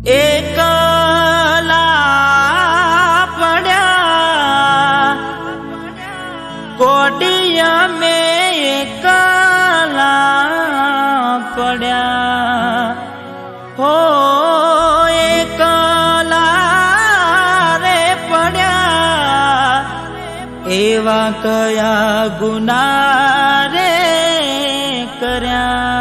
એકલા પડ્યા કોડિયા મેં એકલા પડ્યા હો એકલા રે પડ્યા એવા કયા ગુના રે કર્યા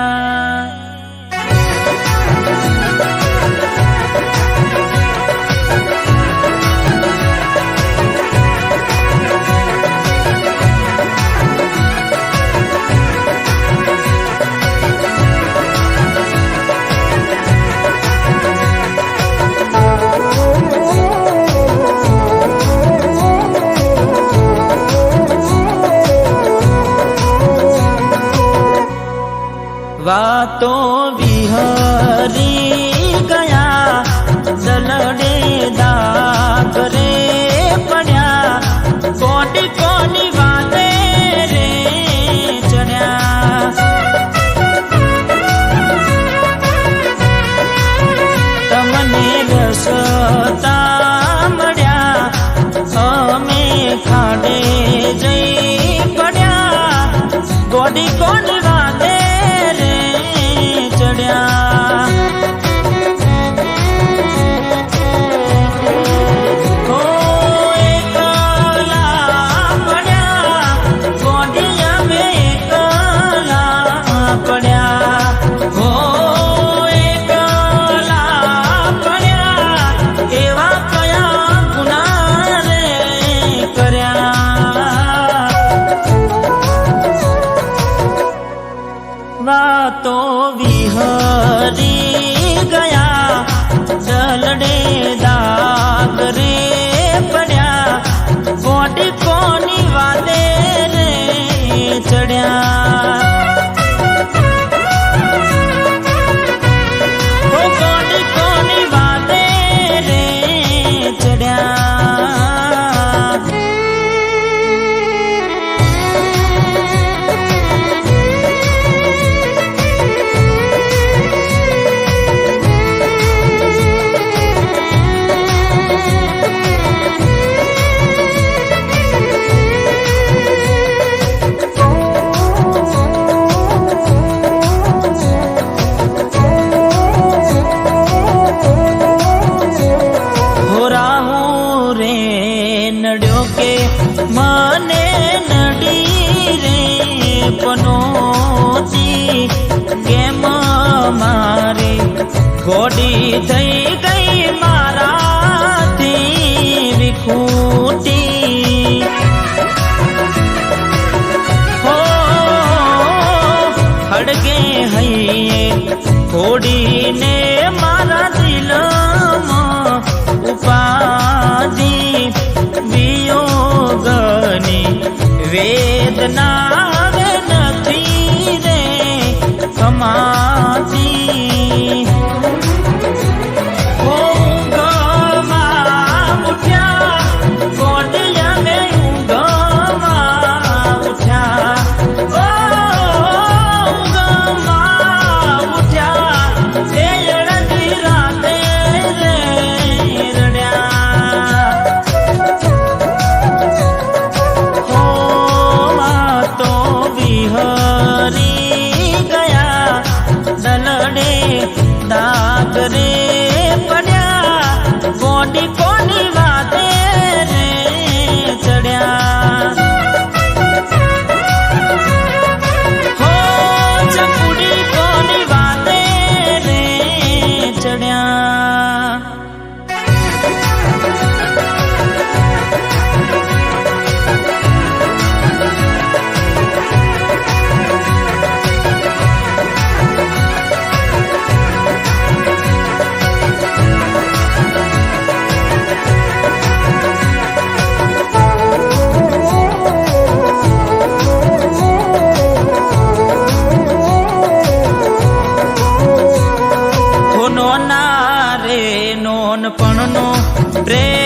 વાતો વિહરી ગયા દલડે દાગ રે પડ્યા કોટી કોની વાતે રે ચડ્યા તમને રસતા મળ્યા અમે ખાડે જઈ પડ્યા ગોડી કોની વાતે વાતો વિહરી ગયા દલડે દાગ રે પડ્યા કોટી કોની વાતે રે ચડ્યા કોટી કોની વાતે રે ચડ્યા મને નડી રે પનોતી કેમ મારી ઘોડી થઈ ગઈ મારાથી વિખૂટી હો હડગે હૈયે ઘોડીને મારા દિલમાં ઉપાધી વિયોગની વેદના હવે નથી રે કમાતી ઊંઘમાં ઉઠ્યા કોડિયા મેં ઊંઘમાં ઉઠ્યા ઊંઘમાં ઉઠ્યા એ અડધી રાતે રે રડ્યા વિહરી ગયા દલડે દાગ રે પડ્યા કોડી કોની વાતે રે ચડ્યા હો ચકુડી કોની વાતે રે ચડ્યા નોનપણનો પ્રેમ